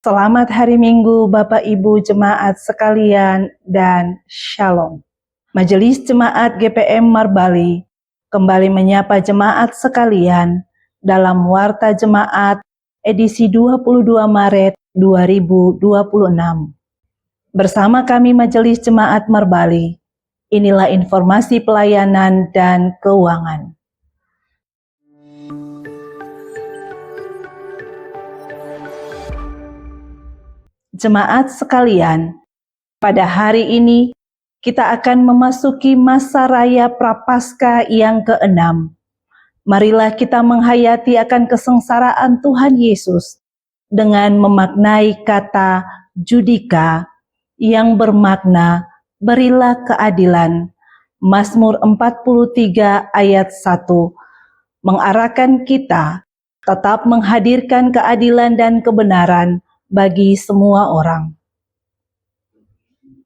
Selamat hari Minggu Bapak Ibu Jemaat sekalian dan Shalom. Majelis Jemaat GPM Marbali kembali menyapa jemaat sekalian dalam Warta Jemaat edisi 22 Maret 2026. Bersama kami Majelis Jemaat Marbali, inilah informasi pelayanan dan keuangan. Jemaat sekalian, pada hari ini kita akan memasuki masa raya Prapaskah yang ke-6. Marilah kita menghayati akan kesengsaraan Tuhan Yesus dengan memaknai kata judika yang bermakna berilah keadilan. Mazmur 43 ayat 1 mengarahkan kita tetap menghadirkan keadilan dan kebenaran bagi semua orang.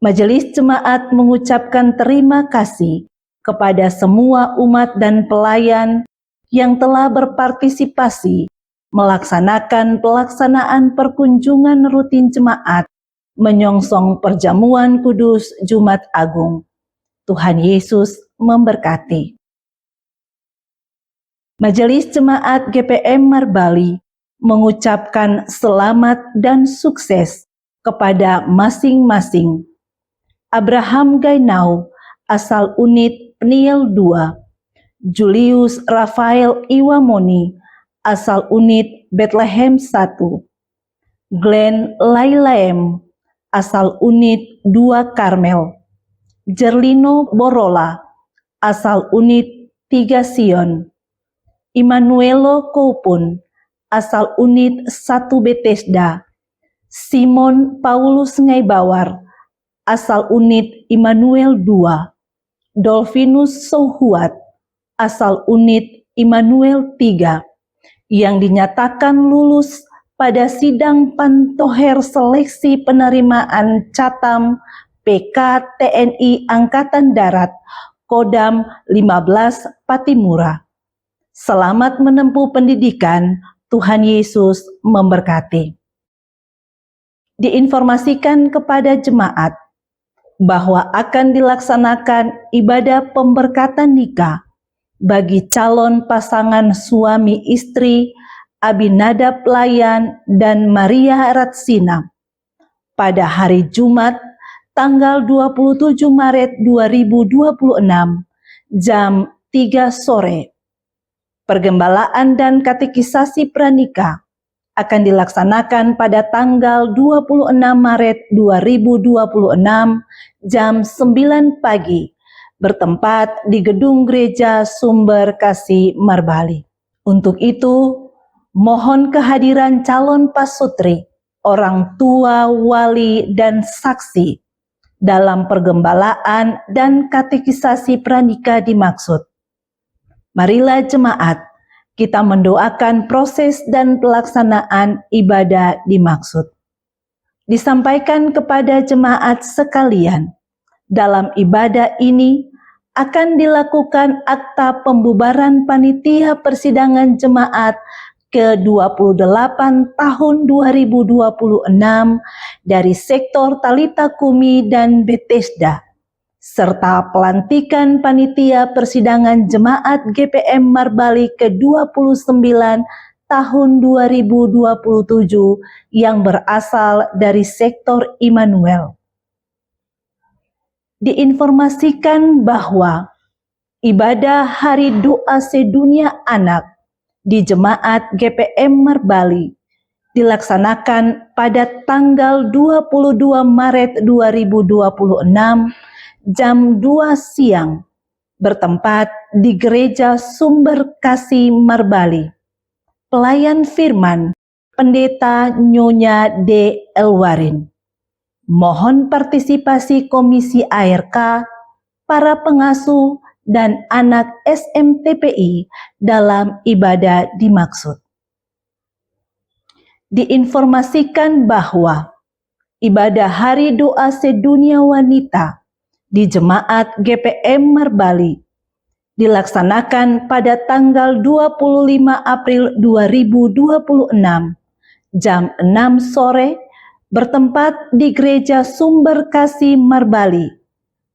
Majelis Jemaat mengucapkan terima kasih kepada semua umat dan pelayan yang telah berpartisipasi melaksanakan pelaksanaan perkunjungan rutin jemaat menyongsong perjamuan kudus Jumat Agung. Tuhan Yesus memberkati. Majelis Jemaat GPM Marbali mengucapkan selamat dan sukses kepada masing-masing. Abraham Gainau, asal unit Peniel 2, Julius Rafael Iwamoni, asal unit Bethlehem 1, Glenn Lailaem, asal unit 2 Karmel, Jerlino Borola, asal unit 3 Sion, Immanuelo Koupun, asal unit 1 Bethesda, Simon Paulus Ngaibawar, asal unit Immanuel 2, Dolfinus Souhuat, asal unit Immanuel 3, yang dinyatakan lulus pada sidang pantoher seleksi penerimaan Catam PK TNI Angkatan Darat Kodam 15 Patimura. Selamat menempuh pendidikan. Tuhan Yesus memberkati. Diinformasikan kepada jemaat bahwa akan dilaksanakan ibadah pemberkatan nikah bagi calon pasangan suami istri Abinadab Layan dan Maria Ratsina pada hari Jumat tanggal 27 Maret 2026 jam 3 sore. Pergembalaan dan katekisasi pranikah akan dilaksanakan pada tanggal 26 Maret 2026 jam 9 pagi bertempat di Gedung Gereja Sumber Kasih Marbali. Untuk itu, mohon kehadiran calon pasutri, orang tua, wali, dan saksi dalam pergembalaan dan katekisasi pranikah dimaksud. Marilah jemaat, kita mendoakan proses dan pelaksanaan ibadah dimaksud. Disampaikan kepada jemaat sekalian, dalam ibadah ini akan dilakukan akta pembubaran panitia persidangan jemaat ke-28 tahun 2026 dari sektor Talita Kumi dan Bethesda, serta pelantikan panitia persidangan jemaat GPM Marbali ke-29 tahun 2027 yang berasal dari sektor Immanuel. Diinformasikan bahwa ibadah Hari Doa Sedunia Anak di jemaat GPM Marbali dilaksanakan pada tanggal 22 Maret 2026 jam 2 siang bertempat di Gereja Sumber Kasih Marbali. Pelayan firman Pendeta Nyonya D. Elwarin. Mohon partisipasi Komisi ARK, para pengasuh, dan anak SMTPI dalam ibadah dimaksud. Diinformasikan bahwa ibadah Hari Doa Sedunia Wanita di Jemaat GPM Marbali dilaksanakan pada tanggal 25 April 2026 jam 6 sore bertempat di Gereja Sumber Kasih Marbali.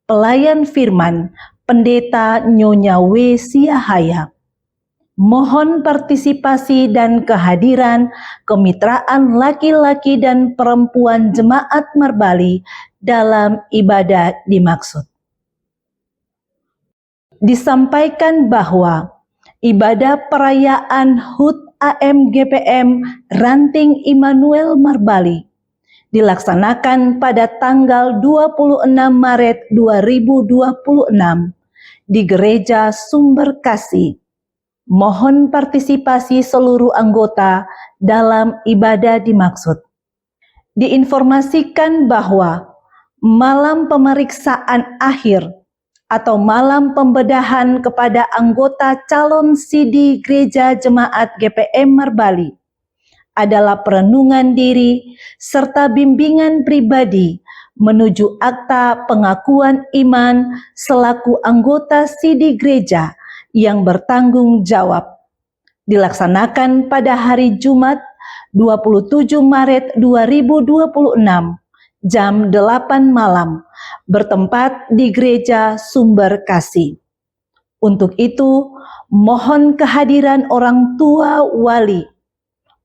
Pelayan firman, Pendeta Nyonya W. Siahaya. Mohon partisipasi dan kehadiran kemitraan laki-laki dan perempuan Jemaat Marbali dalam ibadah dimaksud. Disampaikan bahwa ibadah perayaan HUT AM GPM Ranting Immanuel Marbali dilaksanakan pada tanggal 26 Maret 2026 di Gereja Sumber Kasih. Mohon partisipasi seluruh anggota dalam ibadah dimaksud. Diinformasikan bahwa malam pemeriksaan akhir atau malam pembedahan kepada anggota calon sidi Gereja Jemaat GPM Marbali adalah perenungan diri serta bimbingan pribadi menuju akta pengakuan iman selaku anggota sidi gereja yang bertanggung jawab. Dilaksanakan pada hari Jumat 27 Maret 2026 jam 8 malam bertempat di Gereja Sumber Kasih. Untuk itu, mohon kehadiran orang tua wali,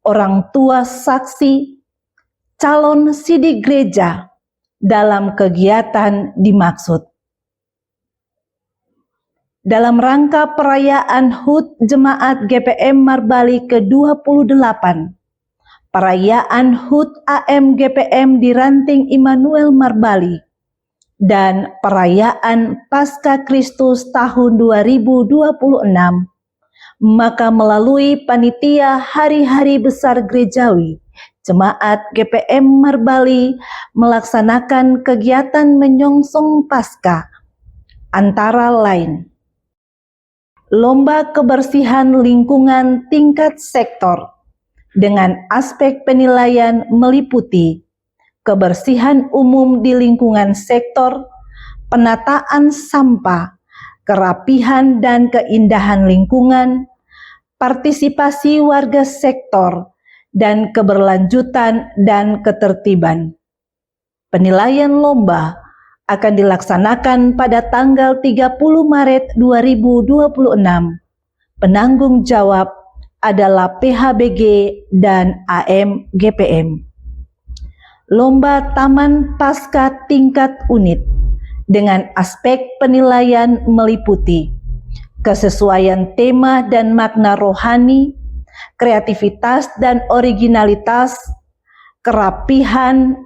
orang tua saksi, calon sidi gereja dalam kegiatan dimaksud. Dalam rangka perayaan HUT Jemaat GPM Marbali ke-28, perayaan HUT AM GPM di Ranting Immanuel Marbali, dan perayaan Paskah Kristus tahun 2026, maka melalui panitia hari-hari besar gerejawi, Jemaat GPM Marbali melaksanakan kegiatan menyongsong Paskah, antara lain lomba kebersihan lingkungan tingkat sektor dengan aspek penilaian meliputi kebersihan umum di lingkungan sektor, penataan sampah, kerapihan dan keindahan lingkungan, partisipasi warga sektor, dan keberlanjutan dan ketertiban. Penilaian lomba akan dilaksanakan pada tanggal 30 Maret 2026. Penanggung jawab adalah PHBG dan AM GPM. Lomba Taman Paskah tingkat unit dengan aspek penilaian meliputi kesesuaian tema dan makna rohani, kreativitas dan originalitas, kerapihan,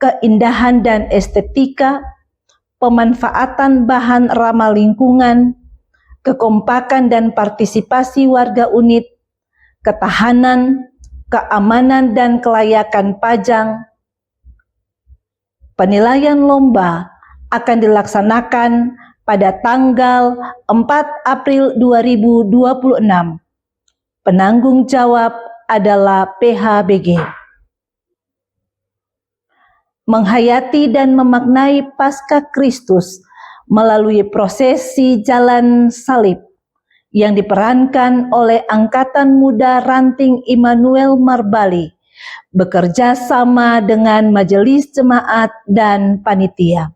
keindahan dan estetika, pemanfaatan bahan ramah lingkungan, kekompakan dan partisipasi warga unit, ketahanan, keamanan dan kelayakan pajang. Penilaian lomba akan dilaksanakan pada tanggal 4 April 2026. Penanggung jawab adalah PHBG. Menghayati dan memaknai Paskah Kristus melalui prosesi jalan salib yang diperankan oleh Angkatan Muda Ranting Immanuel Marbali bekerja sama dengan majelis jemaat dan panitia.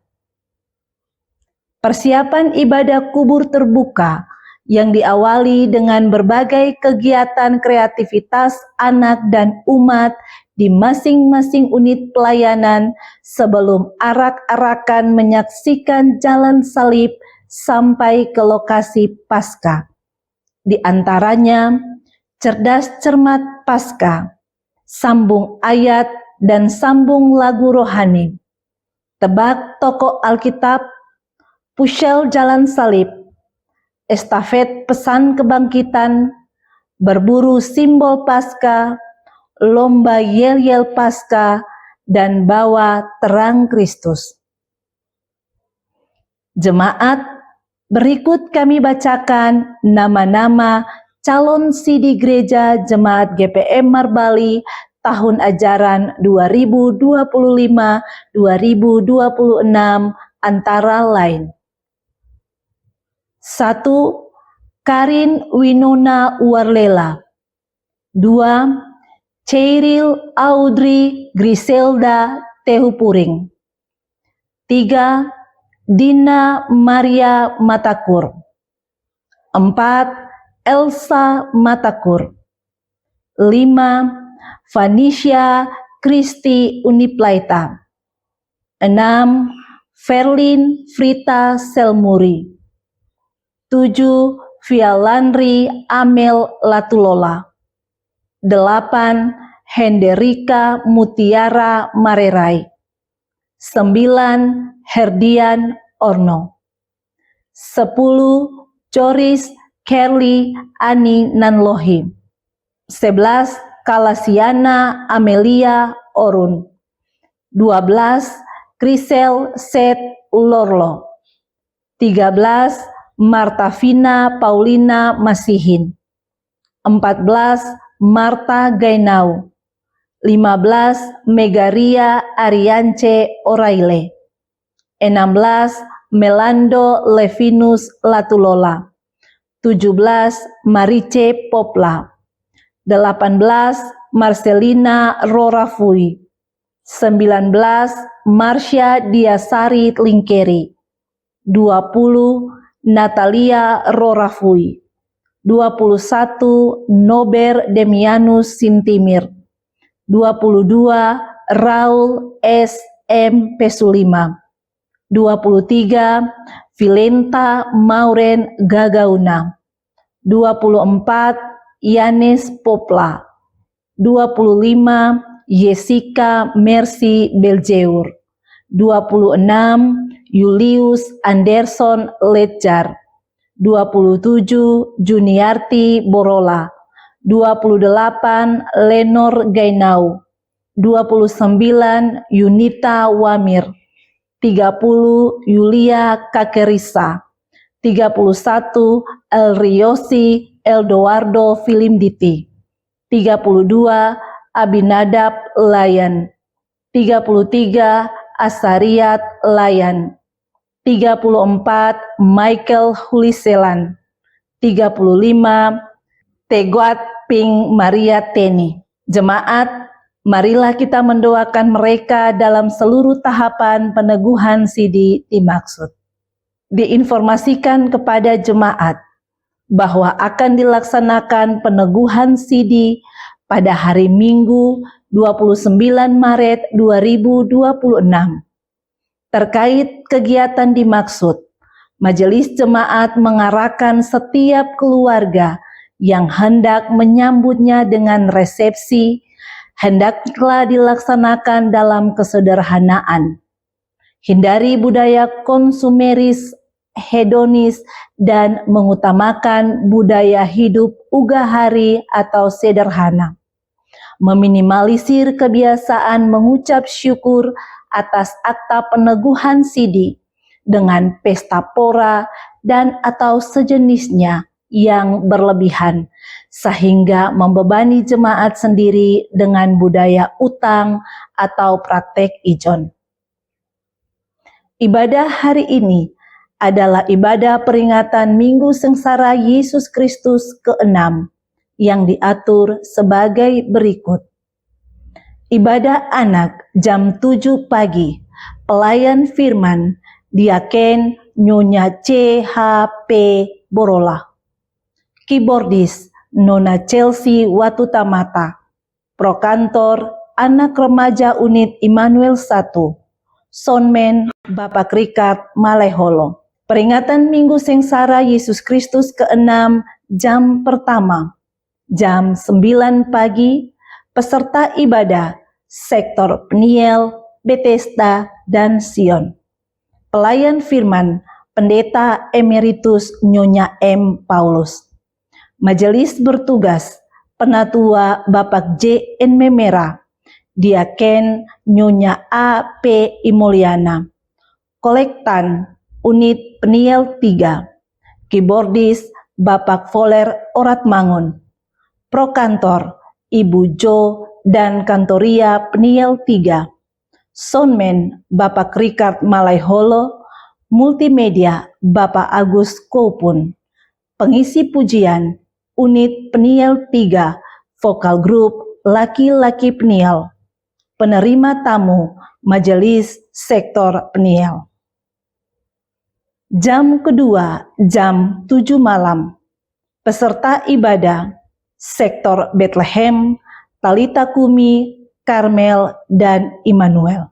Persiapan ibadah kubur terbuka yang diawali dengan berbagai kegiatan kreativitas anak dan umat di masing-masing unit pelayanan sebelum arak-arakan menyaksikan jalan salib sampai ke lokasi Paskah. Di antaranya, cerdas cermat Paskah, sambung ayat dan sambung lagu rohani, tebak tokoh Alkitab, pushel jalan salib, estafet pesan kebangkitan, berburu simbol Paskah, lomba yel-yel Paskah, dan bawa terang Kristus. Jemaat, berikut kami bacakan nama-nama calon sidi gereja Jemaat GPM Marbali tahun ajaran 2025-2026 antara lain. 1. Karin Winona Warlela. 2. Cheryl Audrey Griselda Tehupuring. 3. Dina Maria Matakur. 4. Elsa Matakur. 5. Vanisha Kristi Uniplaita. 6. Verlin Frita Selmuri. 7. Vialandri Amel Latulola. 8. Henderika Mutiara Marerai. 9. Herdian Orno. 10. Joris Kerly Ani Nanlohi. 11. Kalasiana Amelia Orun. 12. Krisel Set Lorlo. 13. Martavina Paulina Masihin. 14. Marta Gainau. 15. Megaria Ariance Oraile. 16. Melando Levinus Latulola. 17. Marice Popla. 18. Marcelina Rorafui. 19. Marsha Diasari Lingkeri. 20. Natalia Rorafui. 21. Nober Demianus Sintimir. 22. Raul S. M. Pesulima. 23. Vilenta Mauren Gagauna. 24. Yanes Popla. 25. Jessica Mercy Beljeur. 26. Julius Anderson Ledjar. 27. Juniarti Borola. 28. Lenor Gainau. 29. Yunita Wamir. 30. Yulia Kakerisa. 31. Elriosi Eldoardo Filimditi. 32. Abinadab Layan. 33. Asariat Layan. 34. Michael Huliselan. 35. Teguat Ping Maria Teni. Jemaat, marilah kita mendoakan mereka dalam seluruh tahapan peneguhan sidi dimaksud. Diinformasikan kepada jemaat bahwa akan dilaksanakan peneguhan sidi pada hari Minggu 29 Maret 2026. Terkait kegiatan dimaksud, Majelis Jemaat mengarahkan setiap keluarga yang hendak menyambutnya dengan resepsi, hendaklah dilaksanakan dalam kesederhanaan. Hindari budaya konsumeris, hedonis, dan mengutamakan budaya hidup ugahari atau sederhana. Meminimalisir kebiasaan mengucap syukur atas akta peneguhan sidi dengan pesta pora dan atau sejenisnya yang berlebihan, sehingga membebani jemaat sendiri dengan budaya utang atau praktek ijon. Ibadah hari ini adalah ibadah peringatan Minggu Sengsara Yesus Kristus ke-6 yang diatur sebagai berikut. Ibadah anak jam 7 pagi, pelayan firman, Diaken Nyonya C.H.P. Borola. Keyboardis Nona Chelsea Watutamata. Prokantor Anak Remaja Unit Immanuel 1. Soundman Bapak Richard Maleholo. Peringatan Minggu Sengsara Yesus Kristus ke-6 jam pertama, jam 9 pagi, peserta ibadah sektor Peniel, Bethesda, dan Sion. Pelayan firman Pendeta Emeritus Nyonya M. Paulus. Majelis bertugas Penatua Bapak J. N. Memera, Diaken Nyonya A. P. Imuliana. Kolektan Unit Peniel 3, Keyboardis Bapak Voler Oratmangun. Prokantor Ibu Jo dan Kantoria Peniel 3. Soundman Bapak Richard Maleholo. Multimedia Bapak Agus Koupun. Pengisi pujian Unit Peniel 3, Vokal Group laki-laki Peniel, penerima tamu Majelis Sektor Peniel. Jam kedua, jam 7 malam, peserta ibadah Sektor Bethlehem, Talita Kumi, Karmel, dan Immanuel.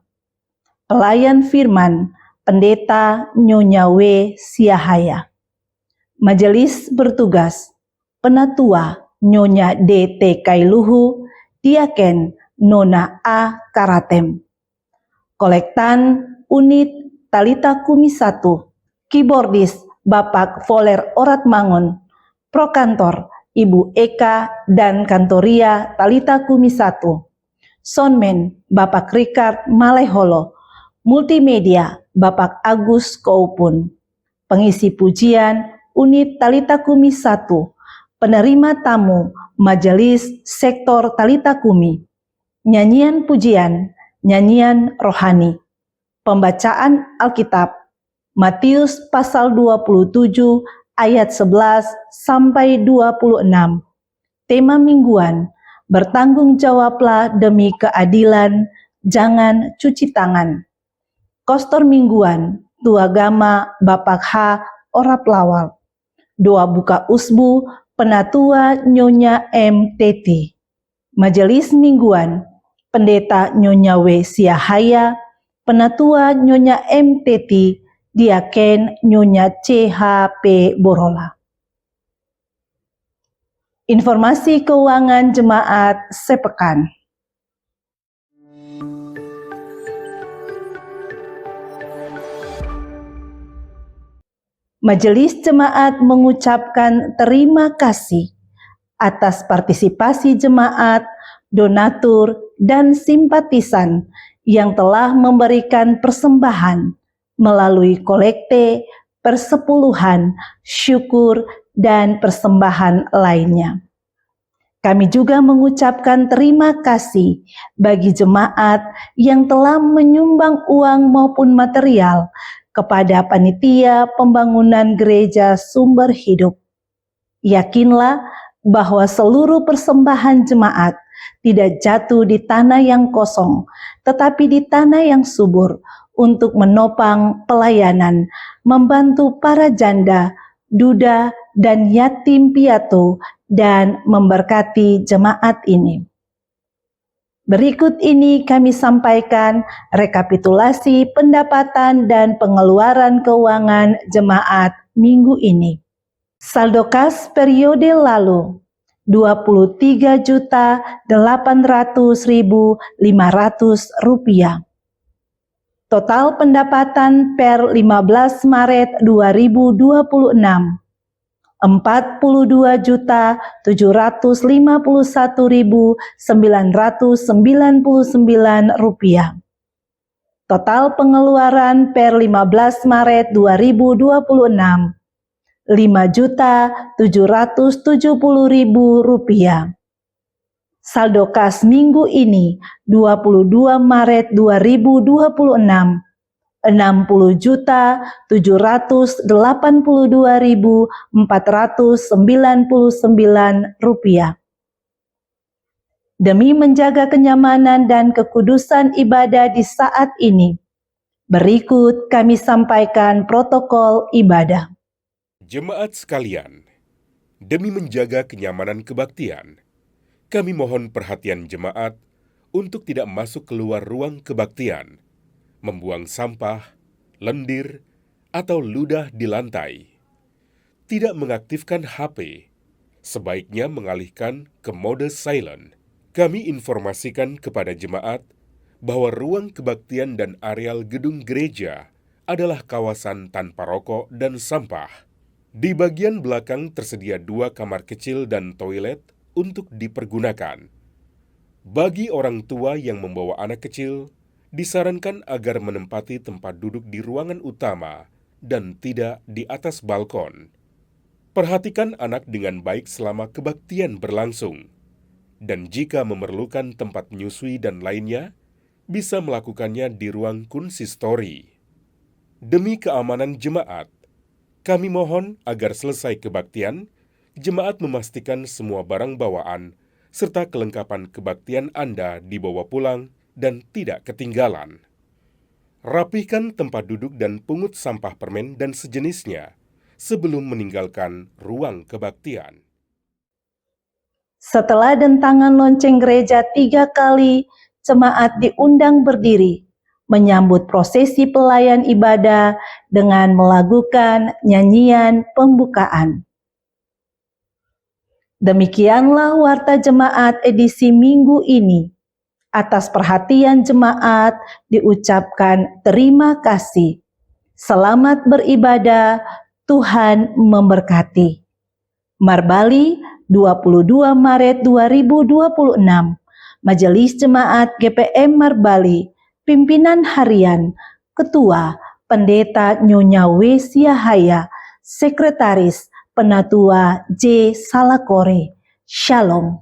Pelayan firman, Pendeta Nyonya W. Siahaya. Majelis bertugas, Penatua Nyonya D.T. Kailuhu, Diaken Nona A. Karatem. Kolektan Unit Talita Kumi 1, Keyboardis Bapak Voler Oratmangun, Prokantor Ibu Eka dan Kantoria Talita Kumi 1, Soundman Bapak Ricard Maleholo, Multimedia Bapak Agus Koupun, Pengisi pujian Unit Talita Kumi 1, Penerima tamu Majelis Sektor Talita Kumi, Nyanyian pujian, nyanyian rohani, Pembacaan Alkitab, Matius pasal 27 ayat 11 sampai 26. Tema mingguan, bertanggung jawablah demi keadilan, jangan cuci tangan. Kostor mingguan, Tuagama Bapak H. Orap Lawal. Doa buka usbu, Penatua Nyonya M. Teti. Majelis mingguan, Pendeta Nyonya W. Siahaya, Penatua Nyonya M. Teti, Diaken Nyonya C.H.P. Borola. Informasi keuangan jemaat sepekan. Majelis Jemaat mengucapkan terima kasih atas partisipasi jemaat, donatur, dan simpatisan yang telah memberikan persembahan melalui kolekte, persepuluhan, syukur, dan persembahan lainnya. Kami juga mengucapkan terima kasih bagi jemaat yang telah menyumbang uang maupun material kepada panitia pembangunan gereja Sumber Hidup. Yakinlah bahwa seluruh persembahan jemaat tidak jatuh di tanah yang kosong, tetapi di tanah yang subur untuk menopang pelayanan, membantu para janda, duda, dan yatim piatu, dan memberkati jemaat ini. Berikut ini kami sampaikan rekapitulasi pendapatan dan pengeluaran keuangan jemaat minggu ini. Saldo kas periode lalu, Rp20.800.500. Total pendapatan per 15 Maret 2026, Rp42.751.999. Total pengeluaran per 15 Maret 2026, Rp5.770.000. Saldo kas minggu ini 22 Maret 2026, Rp60.782.499. Demi menjaga kenyamanan dan kekudusan ibadah di saat ini, berikut kami sampaikan protokol ibadah. Jemaat sekalian, demi menjaga kenyamanan kebaktian, kami mohon perhatian jemaat untuk tidak masuk keluar ruang kebaktian, membuang sampah, lendir, atau ludah di lantai. Tidak mengaktifkan HP, sebaiknya mengalihkan ke mode silent. Kami informasikan kepada jemaat bahwa ruang kebaktian dan areal gedung gereja adalah kawasan tanpa rokok dan sampah. Di bagian belakang tersedia 2 kamar kecil dan toilet untuk dipergunakan. Bagi orang tua yang membawa anak kecil, disarankan agar menempati tempat duduk di ruangan utama dan tidak di atas balkon. Perhatikan anak dengan baik selama kebaktian berlangsung. Dan jika memerlukan tempat menyusui dan lainnya, bisa melakukannya di ruang konsistori. Demi keamanan jemaat, kami mohon agar selesai kebaktian, jemaat memastikan semua barang bawaan serta kelengkapan kebaktian Anda dibawa pulang dan tidak ketinggalan. Rapihkan tempat duduk dan pungut sampah permen dan sejenisnya sebelum meninggalkan ruang kebaktian. Setelah dentangan lonceng gereja 3 kali, jemaat diundang berdiri, menyambut prosesi pelayan ibadah dengan melakukan nyanyian pembukaan. Demikianlah warta jemaat edisi minggu ini. Atas perhatian jemaat diucapkan terima kasih. Selamat beribadah, Tuhan memberkati. Marbali, 22 Maret 2026. Majelis Jemaat GPM Marbali, Pimpinan Harian, Ketua Pendeta Nyonya Wesiahaya, Sekretaris Penatua J. Salakore. Shalom.